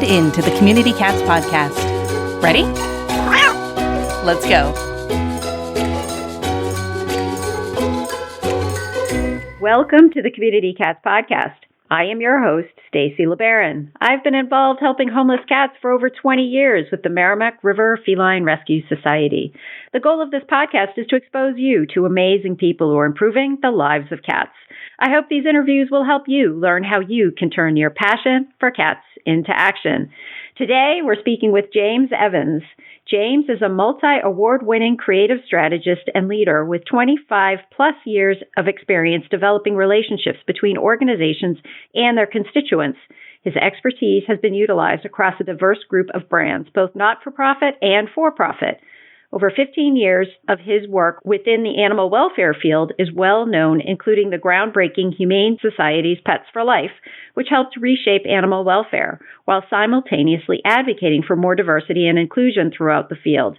tuned in to the Community Cats podcast. Ready? Let's go. Welcome to the Community Cats podcast. I am your host, Stacy LeBaron. I've been involved helping homeless cats for over 20 years with the Merrimack River Feline Rescue Society. The goal of this podcast is to expose you to amazing people who are improving the lives of cats. I hope these interviews will help you learn how you can turn your passion for cats into action. Today, we're speaking with James Evans. James is a multi-award-winning creative strategist and leader with 25 plus years of experience developing relationships between organizations and their constituents. His expertise has been utilized across a diverse group of brands, both not-for-profit and for-profit. Over 15 years of his work within the animal welfare field is well known, including the groundbreaking Humane Society's Pets for Life, which helped reshape animal welfare, while simultaneously advocating for more diversity and inclusion throughout the field.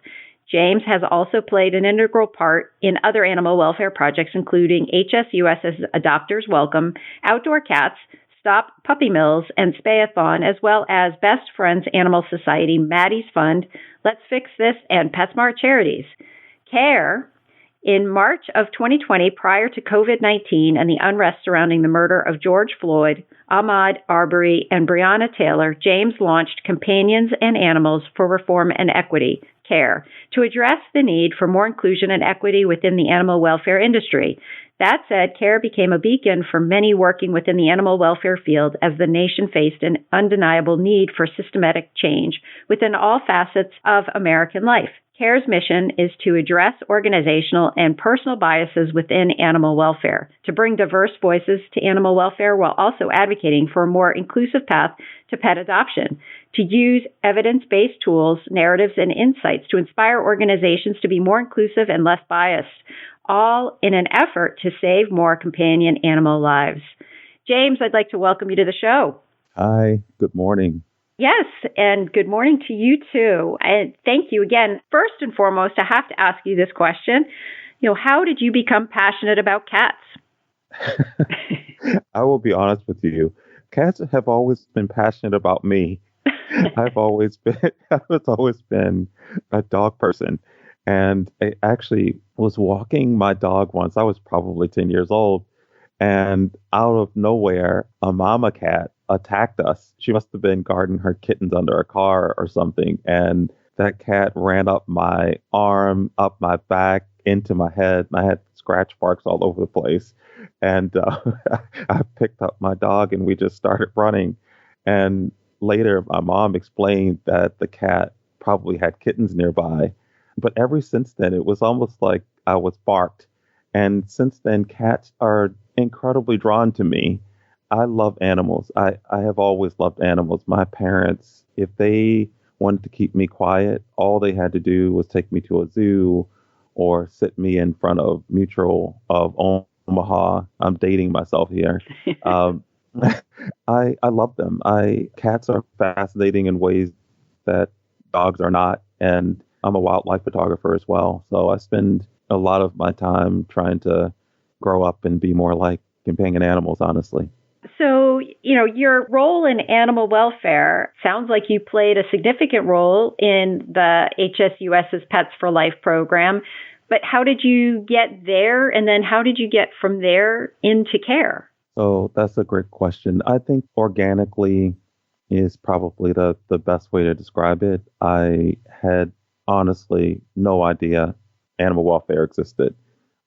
James has also played an integral part in other animal welfare projects, including HSUS's Adopters Welcome, Outdoor Cats, Stop Puppy Mills and Spayathon, as well as Best Friends Animal Society, Maddie's Fund, Let's Fix This, and PetSmart Charities. CARE, in March of 2020, prior to COVID-19 and the unrest surrounding the murder of George Floyd, Ahmaud Arbery, and Breonna Taylor, James launched Companions and Animals for Reform and Equity, CARE, to address the need for more inclusion and equity within the animal welfare industry. That said, CARE became a beacon for many working within the animal welfare field as the nation faced an undeniable need for systematic change within all facets of American life. CARE's mission is to address organizational and personal biases within animal welfare, to bring diverse voices to animal welfare while also advocating for a more inclusive path to pet adoption, to use evidence-based tools, narratives, and insights to inspire organizations to be more inclusive and less biased, all in an effort to save more companion animal lives. James, I'd like to welcome you to the show. Hi, good morning. Yes, and good morning to you too. And thank you again. First and foremost, I have to ask you this question. How did you become passionate about cats? I will be honest with you. Cats have always been passionate about me. I was always been a dog person. And I actually was walking my dog once. I was probably 10 years old. And out of nowhere, a mama cat attacked us. She must have been guarding her kittens under a car or something. And that cat ran up my arm, up my back, into my head. And I had scratch marks all over the place. And I picked up my dog and we just started running. And later, my mom explained that the cat probably had kittens nearby. But ever since then, it was almost like I was barked. And since then, cats are incredibly drawn to me. I love animals. I have always loved animals. My parents, if they wanted to keep me quiet, all they had to do was take me to a zoo or sit me in front of Mutual of Omaha. I'm dating myself here. I love them. Cats are fascinating in ways that dogs are not. And I'm a wildlife photographer as well. So I spend a lot of my time trying to grow up and be more like companion animals, honestly. So, your role in animal welfare sounds like you played a significant role in the HSUS's Pets for Life program. But how did you get there? And then how did you get from there into CARE? So that's a great question. I think organically is probably the best way to describe it. I had honestly no idea animal welfare existed.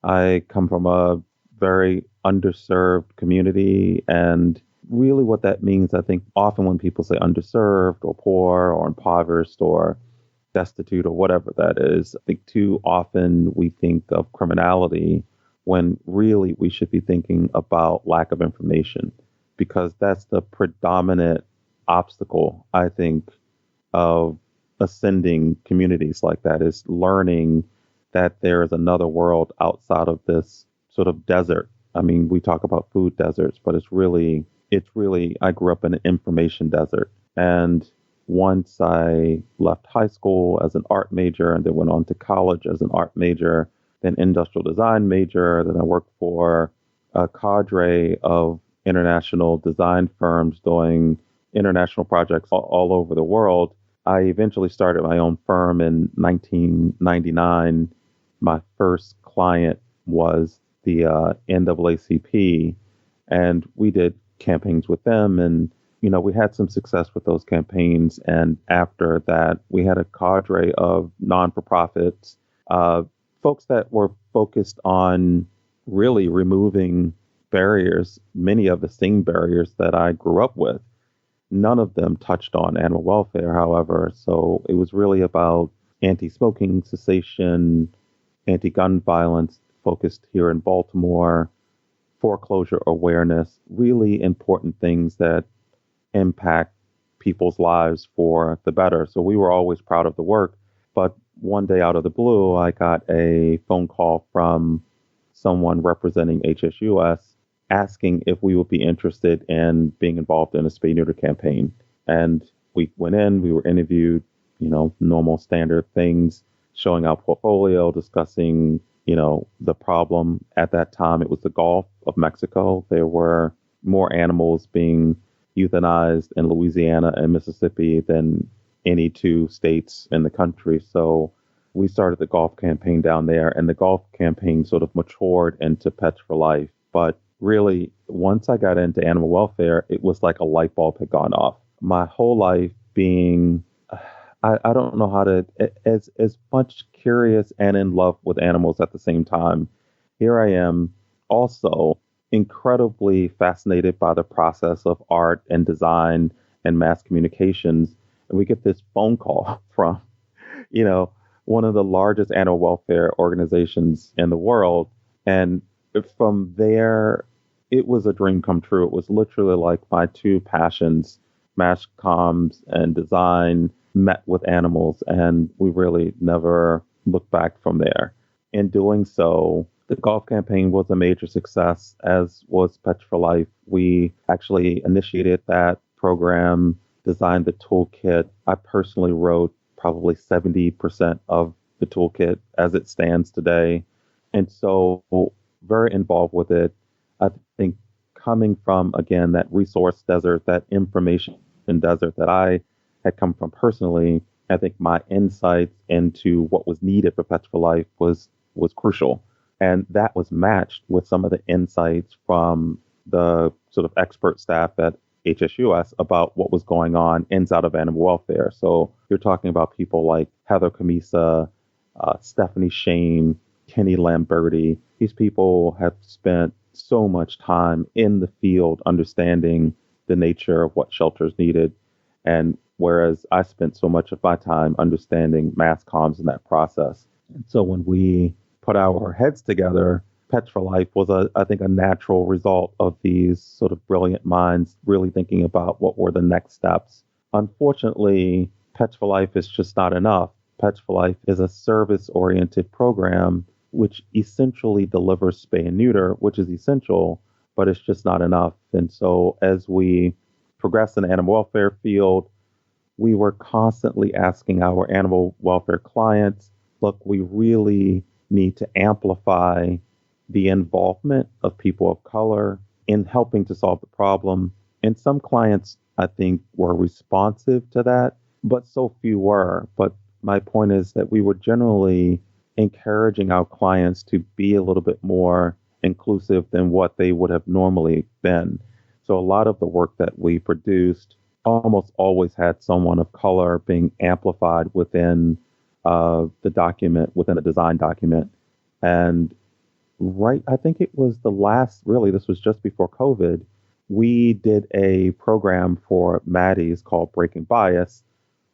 I come from a very underserved community, and really what that means, I think often when people say underserved or poor or impoverished or destitute or whatever that is, I think too often we think of criminality when really we should be thinking about lack of information, because that's the predominant obstacle, I think, of ascending communities like that, is learning that there is another world outside of this sort of desert. I mean, we talk about food deserts, but it's really, I grew up in an information desert. And once I left high school as an art major and then went on to college as an art major, then industrial design major, then I worked for a cadre of international design firms doing international projects all over the world. I eventually started my own firm in 1999. My first client was the NAACP, and we did campaigns with them. And, we had some success with those campaigns. And after that, we had a cadre of non-for-profits, folks that were focused on really removing barriers, many of the same barriers that I grew up with. None of them touched on animal welfare, however. So it was really about anti-smoking cessation, anti-gun violence focused here in Baltimore, foreclosure awareness, really important things that impact people's lives for the better. So we were always proud of the work. But one day out of the blue, I got a phone call from someone representing HSUS asking if we would be interested in being involved in a spay neuter campaign. And we went in, we were interviewed, normal standard things, showing our portfolio, discussing, the problem. At that time, it was the Gulf of Mexico. There were more animals being euthanized in Louisiana and Mississippi than any two states in the country. So we started the Gulf campaign down there, and the Gulf campaign sort of matured into Pets for Life. But really, once I got into animal welfare, it was like a light bulb had gone off. My whole life being, I don't know how to, as much curious and in love with animals at the same time. Here I am, also incredibly fascinated by the process of art and design and mass communications. And we get this phone call from, one of the largest animal welfare organizations in the world. And from there, it was a dream come true. It was literally like my two passions, mass comms and design, met with animals, and we really never looked back from there. In doing so, the Gulf campaign was a major success, as was Pets for Life. We actually initiated that program, designed the toolkit. I personally wrote probably 70% of the toolkit as it stands today. And so very involved with it. I think coming from, again, that resource desert, that information desert that I had come from personally, I think my insights into what was needed for Pets for Life was crucial. And that was matched with some of the insights from the sort of expert staff at HSUS about what was going on inside of animal welfare. So you're talking about people like Heather Camisa, Stephanie Shane, Kenny Lamberti. These people have spent so much time in the field understanding the nature of what shelters needed. And whereas I spent so much of my time understanding mass comms in that process. And so when we put our heads together, Pets for Life was, I think, a natural result of these sort of brilliant minds really thinking about what were the next steps. Unfortunately, Pets for Life is just not enough. Pets for Life is a service-oriented program which essentially delivers spay and neuter, which is essential, but it's just not enough. And so as we progressed in the animal welfare field, we were constantly asking our animal welfare clients, look, we really need to amplify the involvement of people of color in helping to solve the problem. And some clients, I think, were responsive to that, but so few were. But my point is that we were generally encouraging our clients to be a little bit more inclusive than what they would have normally been. So a lot of the work that we produced almost always had someone of color being amplified within the document, within a design document. And I think it was this was just before COVID, we did a program for Maddie's called Breaking Bias,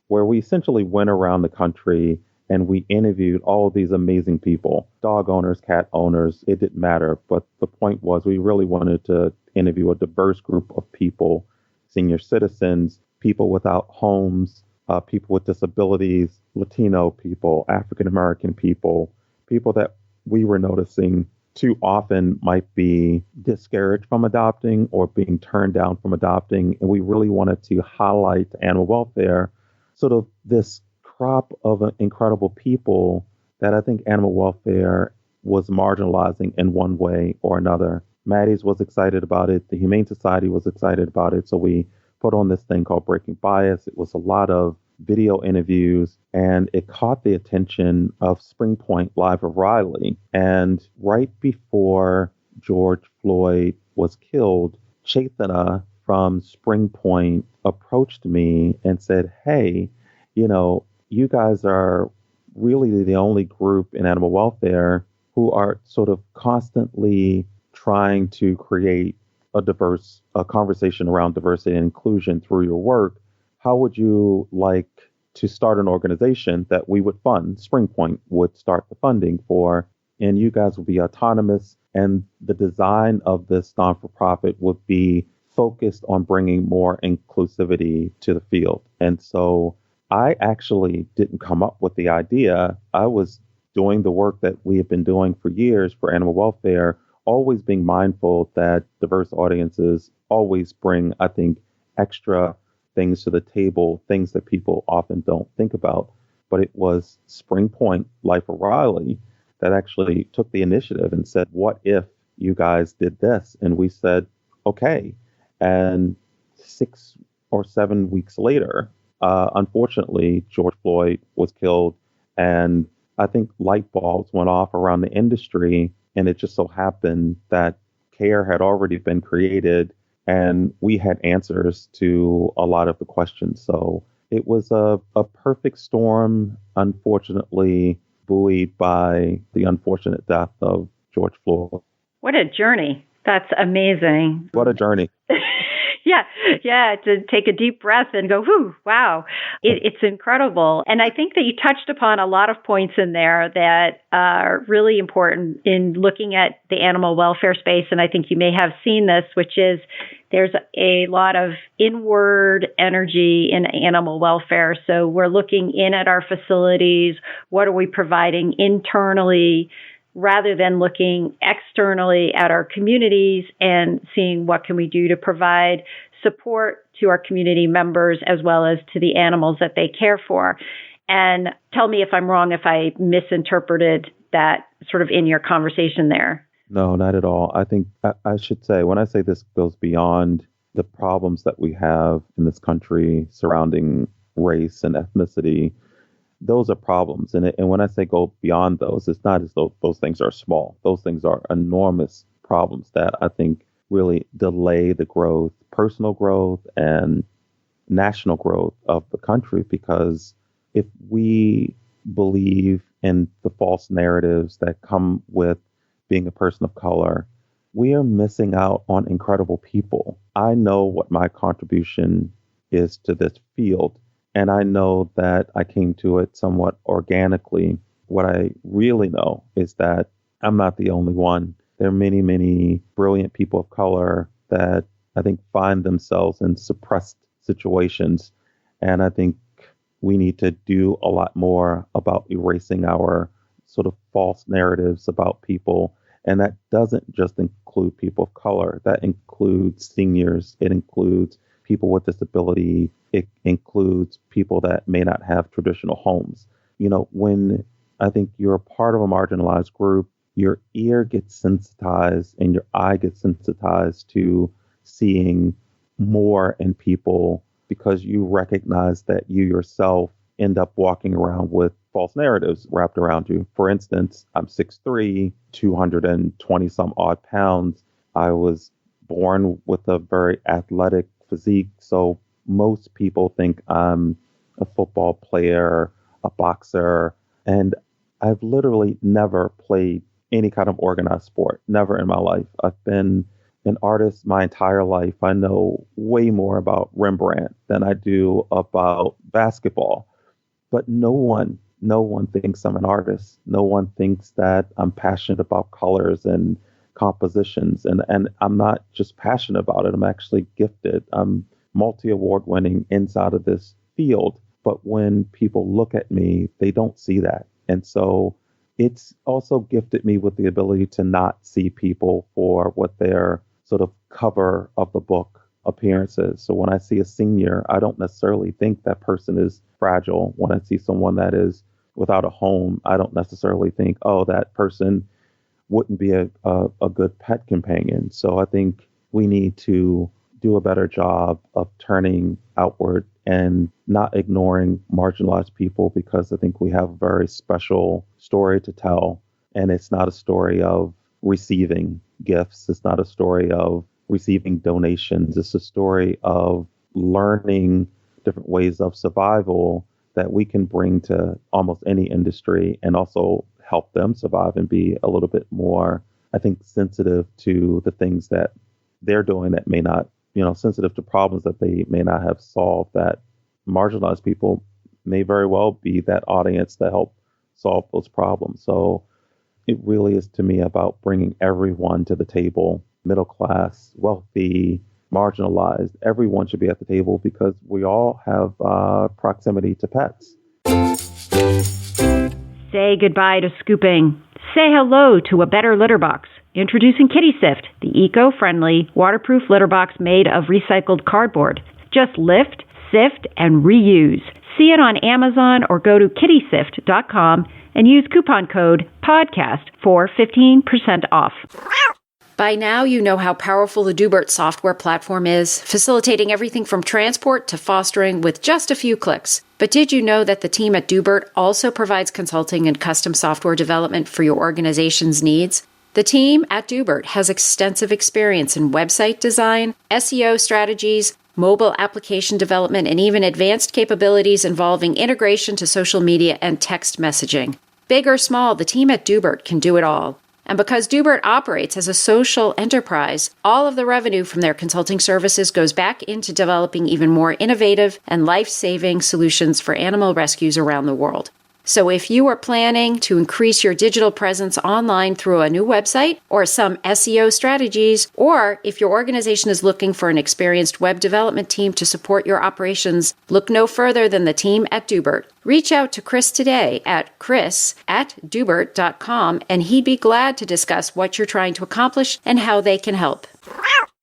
where we essentially went around the country and we interviewed all of these amazing people, dog owners, cat owners, it didn't matter. But the point was we really wanted to interview a diverse group of people, senior citizens, people without homes, people with disabilities, Latino people, African-American people, people that we were noticing too often might be discouraged from adopting or being turned down from adopting. And we really wanted to highlight animal welfare, sort of this crop of incredible people that I think animal welfare was marginalizing in one way or another. Maddie's was excited about it. The Humane Society was excited about it. So we put on this thing called Breaking Bias. It was a lot of video interviews, and it caught the attention of Spring Point Live of Riley. And right before George Floyd was killed, Chaitana from Spring Point approached me and said, hey, you guys are really the only group in animal welfare who are sort of constantly trying to create a conversation around diversity and inclusion through your work. How would you like to start an organization that we would fund? Spring Point would start the funding for, and you guys would be autonomous. And the design of this non-for-profit would be focused on bringing more inclusivity to the field. And so I actually didn't come up with the idea. I was doing the work that we have been doing for years for animal welfare, always being mindful that diverse audiences always bring, I think, extra things to the table, things that people often don't think about. But it was Spring Point Life O'Reilly that actually took the initiative and said, what if you guys did this? And we said, okay. And 6 or 7 weeks later, unfortunately, George Floyd was killed. And I think light bulbs went off around the industry. And it just so happened that CARE had already been created and we had answers to a lot of the questions. So it was a perfect storm, unfortunately, buoyed by the unfortunate death of George Floyd. What a journey. That's amazing. What a journey. Yeah, to take a deep breath and go, whew, wow, it's incredible. And I think that you touched upon a lot of points in there that are really important in looking at the animal welfare space. And I think you may have seen this, which is there's a lot of inward energy in animal welfare. So we're looking in at our facilities. What are we providing internally, rather than looking externally at our communities and seeing what can we do to provide support to our community members as well as to the animals that they care for. And tell me if I'm wrong, if I misinterpreted that sort of in your conversation there. No, not at all. I think I should say, when I say this goes beyond the problems that we have in this country surrounding race and ethnicity, those are problems. And when I say go beyond those, it's not as though those things are small. Those things are enormous problems that I think really delay the growth, personal growth and national growth of the country. Because if we believe in the false narratives that come with being a person of color, we are missing out on incredible people. I know what my contribution is to this field. And I know that I came to it somewhat organically. What I really know is that I'm not the only one. There are many, many brilliant people of color that I think find themselves in suppressed situations. And I think we need to do a lot more about erasing our sort of false narratives about people. And that doesn't just include people of color. That includes seniors. It includes people with disability. It includes people that may not have traditional homes. When I think you're a part of a marginalized group, your ear gets sensitized and your eye gets sensitized to seeing more in people because you recognize that you yourself end up walking around with false narratives wrapped around you. For instance, I'm 6'3", 220 some odd pounds. I was born with a very athletic physique. So most people think I'm a football player, a boxer, and I've literally never played any kind of organized sport, never in my life. I've been an artist my entire life. I know way more about Rembrandt than I do about basketball. But no one thinks I'm an artist. No one thinks that I'm passionate about colors and compositions. And I'm not just passionate about it. I'm actually gifted. I'm multi-award winning inside of this field. But when people look at me, they don't see that. And so it's also gifted me with the ability to not see people for what their sort of cover of the book appearances. So when I see a senior, I don't necessarily think that person is fragile. When I see someone that is without a home, I don't necessarily think, oh, that person wouldn't be a good pet companion. So I think we need to do a better job of turning outward and not ignoring marginalized people, because I think we have a very special story to tell. And it's not a story of receiving gifts. It's not a story of receiving donations. It's a story of learning different ways of survival that we can bring to almost any industry and also help them survive and be a little bit more, I think, sensitive to the things that they're doing that may not, sensitive to problems that they may not have solved, that marginalized people may very well be that audience that help solve those problems. So it really is, to me, about bringing everyone to the table, middle class, wealthy, marginalized. Everyone should be at the table because we all have proximity to pets. Say goodbye to scooping. Say hello to a better litter box. Introducing Kitty Sift, the eco-friendly, waterproof litter box made of recycled cardboard. Just lift, sift, and reuse. See it on Amazon or go to kittysift.com and use coupon code PODCAST for 15% off. By now, you know how powerful the Dubert software platform is, facilitating everything from transport to fostering with just a few clicks. But did you know that the team at Dubert also provides consulting and custom software development for your organization's needs? The team at Dubert has extensive experience in website design, SEO strategies, mobile application development, and even advanced capabilities involving integration to social media and text messaging. Big or small, the team at Dubert can do it all. And because Dubert operates as a social enterprise, all of the revenue from their consulting services goes back into developing even more innovative and life-saving solutions for animal rescues around the world. So if you are planning to increase your digital presence online through a new website or some SEO strategies, or if your organization is looking for an experienced web development team to support your operations, look no further than the team at Dubert. Reach out to Chris today at chris@dubert.com, and he'd be glad to discuss what you're trying to accomplish and how they can help.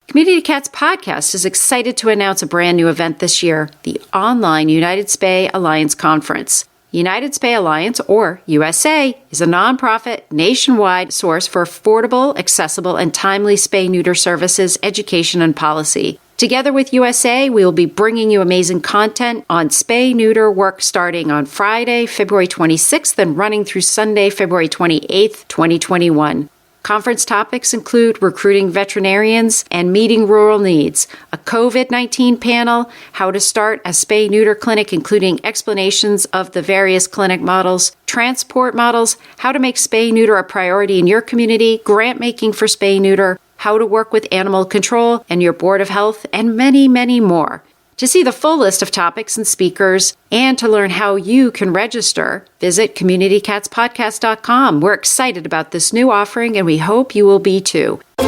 Community Cats Podcast is excited to announce a brand new event this year, the online United Spay Alliance Conference. United Spay Alliance, or USA, is a nonprofit nationwide source for affordable, accessible, and timely spay-neuter services, education, and policy. Together with USA, we will be bringing you amazing content on spay-neuter work starting on Friday, February 26th, and running through Sunday, February 28th, 2021. Conference topics include recruiting veterinarians and meeting rural needs, a COVID-19 panel, how to start a spay-neuter clinic, including explanations of the various clinic models, transport models, how to make spay-neuter a priority in your community, grant making for spay-neuter, how to work with animal control and your board of health, and many, many more. To see the full list of topics and speakers, and to learn how you can register, visit communitycatspodcast.com. We're excited about this new offering, and we hope you will be too. So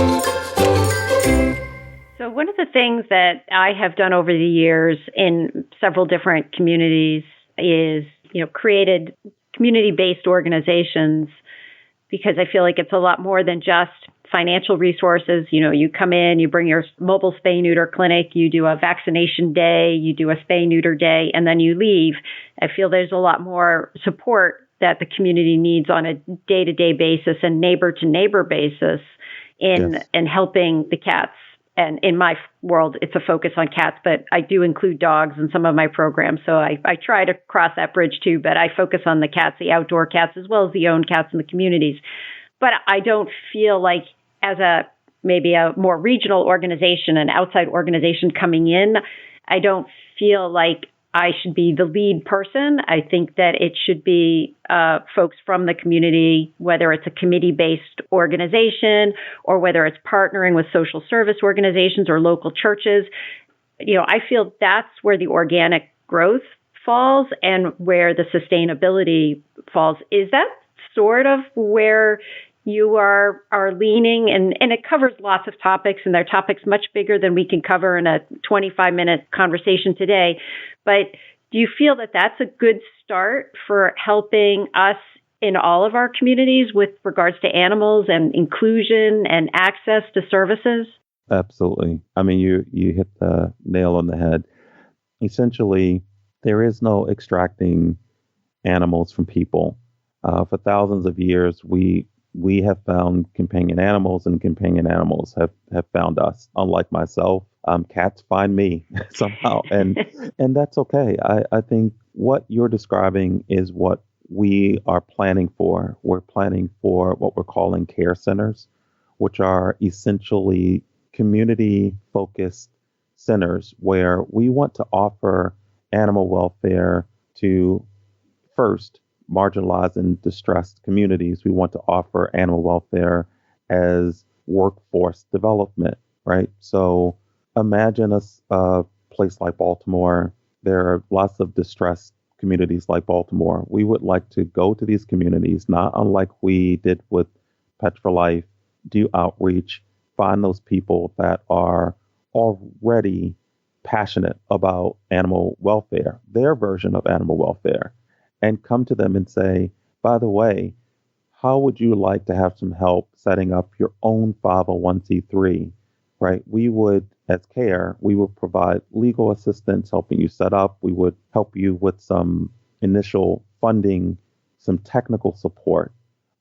one of the things that I have done over the years in several different communities is, created community-based organizations, because I feel like it's a lot more than just financial resources. You come in, you bring your mobile spay-neuter clinic, you do a vaccination day, you do a spay-neuter day, and then you leave. I feel there's a lot more support that the community needs on a day-to-day basis and neighbor-to-neighbor basis in helping the cats. And in my world, it's a focus on cats, but I do include dogs in some of my programs. So I try to cross that bridge too, but I focus on the cats, the outdoor cats, as well as the owned cats in the communities. But I don't feel like, as maybe a more regional organization, an outside organization coming in, I don't feel like I should be the lead person. I think that it should be folks from the community, whether it's a committee-based organization or whether it's partnering with social service organizations or local churches. I feel that's where the organic growth falls and where the sustainability falls. Is that sort of where you are leaning? And it covers lots of topics, and they're topics much bigger than we can cover in a 25-minute conversation today. But do you feel that that's a good start for helping us in all of our communities with regards to animals and inclusion and access to services? Absolutely. I mean, you hit the nail on the head. Essentially, there is no extracting animals from people. For thousands of years, we have found companion animals, and companion animals have found us. Unlike myself, Cats find me somehow, and that's okay. I think what you're describing is what we are planning for. We're planning for what we're calling care centers, which are essentially community-focused centers where we want to offer animal welfare to first marginalized and distressed communities. We want to offer animal welfare as workforce development, right? So imagine a place like Baltimore. There are lots of distressed communities like Baltimore. We would like to go to these communities, not unlike we did with Pets for Life, do outreach, find those people that are already passionate about animal welfare, their version of animal welfare, and come to them and say, by the way, how would you like to have some help setting up your own 501c3, right? We would, as CARE, we would provide legal assistance, helping you set up. We would help you with some initial funding, some technical support,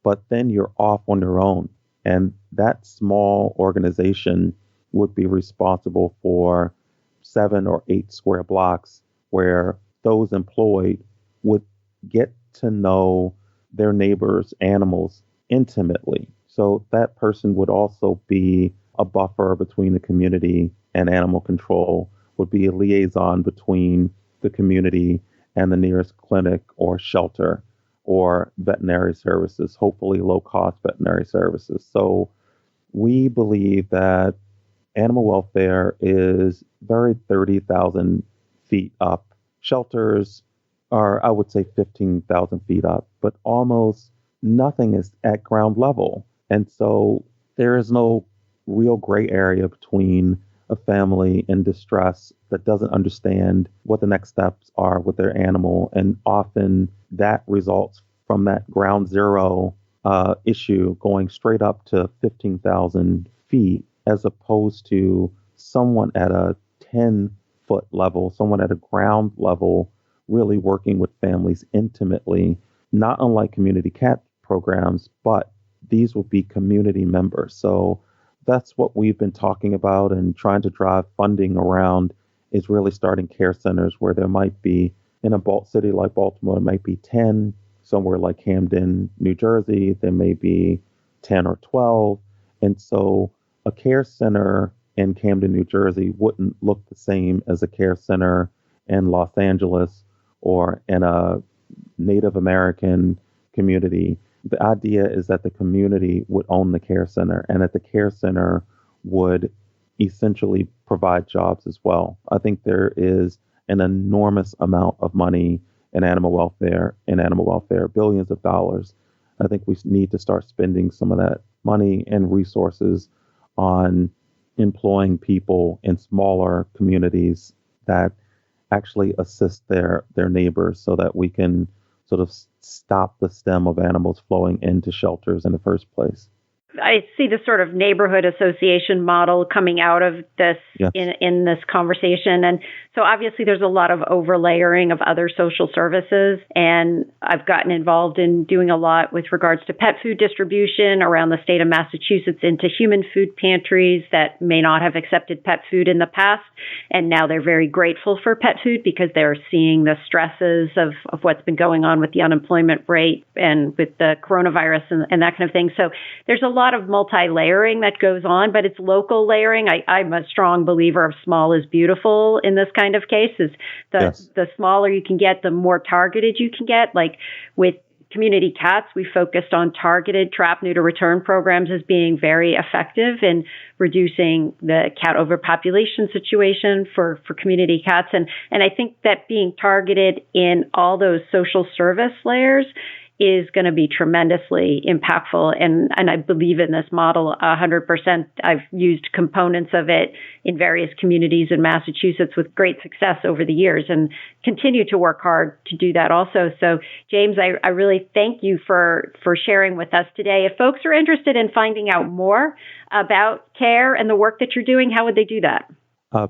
but then you're off on your own. And that small organization would be responsible for 7 or 8 square blocks where those employed would get to know their neighbors' animals intimately. So that person would also be a buffer between the community and animal control, would be a liaison between the community and the nearest clinic or shelter or veterinary services, hopefully low-cost veterinary services. So we believe that animal welfare is very 30,000 feet up. Shelters are, I would say, 15,000 feet up, but almost nothing is at ground level. And so there is no real gray area between a family in distress that doesn't understand what the next steps are with their animal. And often that results from that ground zero issue going straight up to 15,000 feet, as opposed to someone at a 10-foot level, someone at a ground level, really working with families intimately, not unlike community cat programs, but these will be community members. So that's what we've been talking about and trying to drive funding around, is really starting care centers where there might be, in a city like Baltimore, it might be 10, somewhere like Camden, New Jersey, there may be 10 or 12. And so a care center in Camden, New Jersey wouldn't look the same as a care center in Los Angeles or in a Native American community. The idea is that the community would own the care center and that the care center would essentially provide jobs as well. I think there is an enormous amount of money in animal welfare, billions of dollars. I think we need to start spending some of that money and resources on employing people in smaller communities that actually assist their neighbors, so that we can sort of stop the stem of animals flowing into shelters in the first place. I see the sort of neighborhood association model coming out of this. Yes. in this conversation. And so obviously there's a lot of overlayering of other social services. And I've gotten involved in doing a lot with regards to pet food distribution around the state of Massachusetts into human food pantries that may not have accepted pet food in the past. And now they're very grateful for pet food because they're seeing the stresses of what's been going on with the unemployment rate and with the coronavirus and that kind of thing. So there's a lot of multi-layering that goes on, but it's local layering. I'm a strong believer of small is beautiful in this kind of case. Is the smaller you can get, the more targeted you can get. Like with Community Cats, we focused on targeted trap, neuter, return programs as being very effective in reducing the cat overpopulation situation for community cats. And I think that being targeted in all those social service layers is going to be tremendously impactful. And I believe in this model 100%. I've used components of it in various communities in Massachusetts with great success over the years and continue to work hard to do that also. So, James, I really thank you for sharing with us today. If folks are interested in finding out more about CARE and the work that you're doing, how would they do that?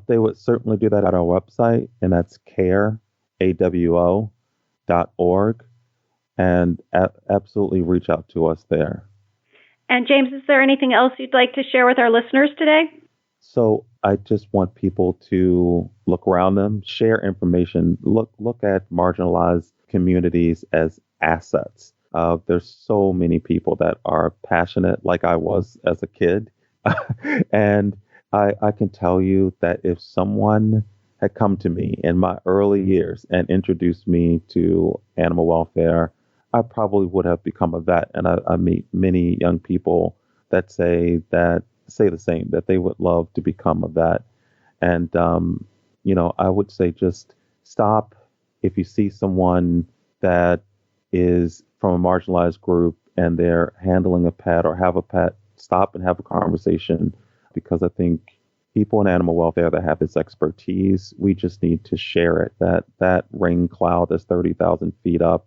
They would certainly do that at our website, and that's careawo.org. And absolutely reach out to us there. And James, is there anything else you'd like to share with our listeners today? So I just want people to look around them, share information, look at marginalized communities as assets. There's so many people that are passionate, like I was as a kid, and I can tell you that if someone had come to me in my early years and introduced me to animal welfare, I probably would have become a vet. And I meet many young people that say the same, that they would love to become a vet. And, I would say just stop if you see someone that is from a marginalized group and they're handling a pet or have a pet, stop and have a conversation, because I think people in animal welfare that have this expertise, we just need to share it. That rain cloud that's 30,000 feet up,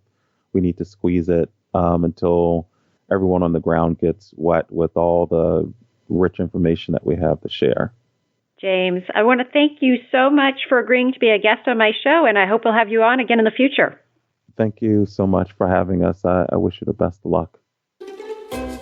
we need to squeeze it until everyone on the ground gets wet with all the rich information that we have to share. James, I want to thank you so much for agreeing to be a guest on my show, and I hope we'll have you on again in the future. Thank you so much for having us. I wish you the best of luck.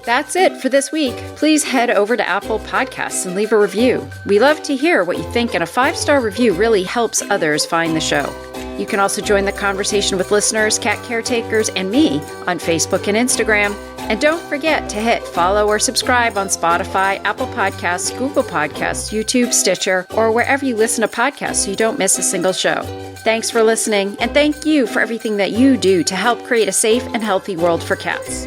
That's it for this week. Please head over to Apple Podcasts and leave a review. We love to hear what you think, and a 5-star review really helps others find the show. You can also join the conversation with listeners, cat caretakers, and me on Facebook and Instagram. And don't forget to hit follow or subscribe on Spotify, Apple Podcasts, Google Podcasts, YouTube, Stitcher, or wherever you listen to podcasts so you don't miss a single show. Thanks for listening, and thank you for everything that you do to help create a safe and healthy world for cats.